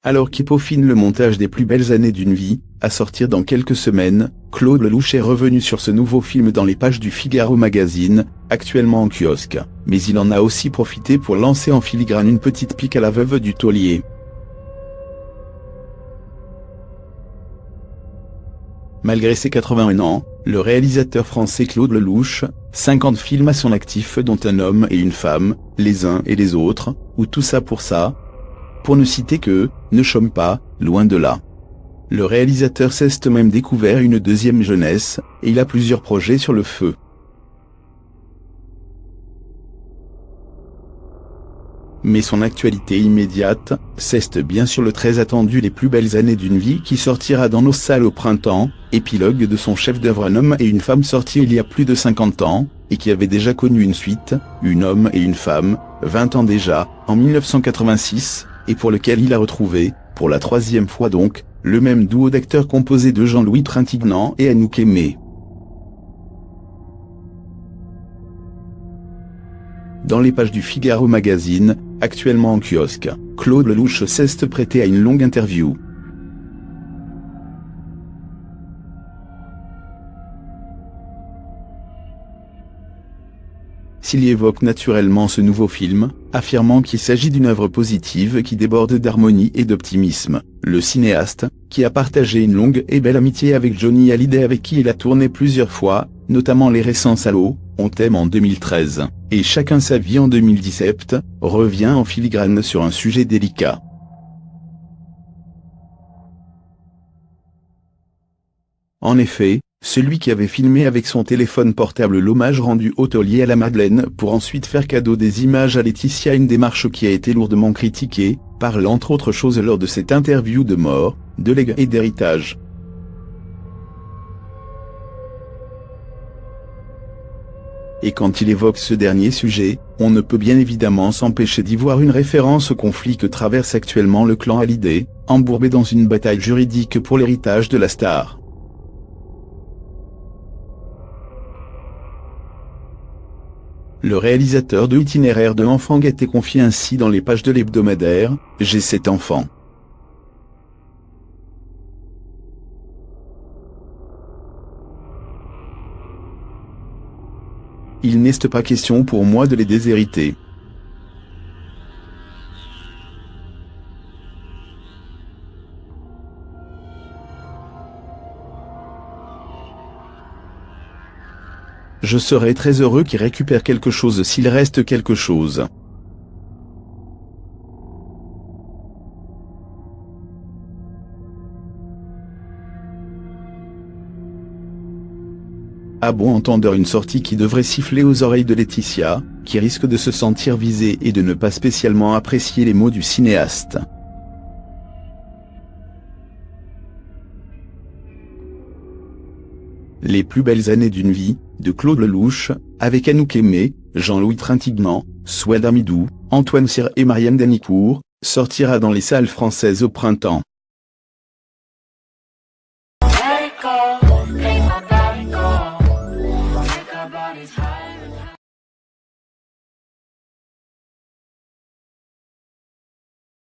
Alors qu'il peaufine le montage des plus belles années d'une vie, à sortir dans quelques semaines, Claude Lelouch est revenu sur ce nouveau film dans les pages du Figaro Magazine, actuellement en kiosque, mais il en a aussi profité pour lancer en filigrane une petite pique à la veuve du taulier. Malgré ses 81 ans, le réalisateur français Claude Lelouch, 50 films à son actif dont Un homme et une femme, Les uns et les autres, ou Tout ça pour ça, pour ne citer que, ne chôme pas, loin de là. Le réalisateur s'est même découvert une deuxième jeunesse, et il a plusieurs projets sur le feu. Mais son actualité immédiate, c'est bien sûr le très attendu Les plus belles années d'une vie qui sortira dans nos salles au printemps, épilogue de son chef-d'œuvre Un homme et une femme sorti il y a plus de 50 ans, et qui avait déjà connu une suite, Un homme et une femme, 20 ans déjà, en 1986, et pour lequel il a retrouvé, pour la troisième fois donc, le même duo d'acteurs composé de Jean-Louis Trintignant et Anouk Aimée. Dans les pages du Figaro Magazine, actuellement en kiosque, Claude Lelouch s'est prêté à une longue interview. S'il y évoque naturellement ce nouveau film, affirmant qu'il s'agit d'une œuvre positive qui déborde d'harmonie et d'optimisme, le cinéaste, qui a partagé une longue et belle amitié avec Johnny Hallyday avec qui il a tourné plusieurs fois, notamment les récents Salauds, On t'aime en 2013, et Chacun sa vie en 2017, revient en filigrane sur un sujet délicat. En effet, celui qui avait filmé avec son téléphone portable l'hommage rendu au taulier à la Madeleine pour ensuite faire cadeau des images à Laetitia, une démarche qui a été lourdement critiquée, parle entre autres choses lors de cette interview de mort, de legs et d'héritage. Et quand il évoque ce dernier sujet, on ne peut bien évidemment s'empêcher d'y voir une référence au conflit que traverse actuellement le clan Hallyday, embourbé dans une bataille juridique pour l'héritage de la star. Le réalisateur de Itinéraire de enfant était confié ainsi dans les pages de l'hebdomadaire « J'ai 7 enfants ». Il n'est pas question pour moi de les déshériter. Je serais très heureux qu'ils récupèrent quelque chose s'il reste quelque chose. À bon entendeur, une sortie qui devrait siffler aux oreilles de Laetitia, qui risque de se sentir visée et de ne pas spécialement apprécier les mots du cinéaste. Les plus belles années d'une vie, de Claude Lelouch, avec Anouk Aimée, Jean-Louis Trintignant, Souad Amidou, Antoine Cyr et Marianne Danicourt, sortira dans les salles françaises au printemps.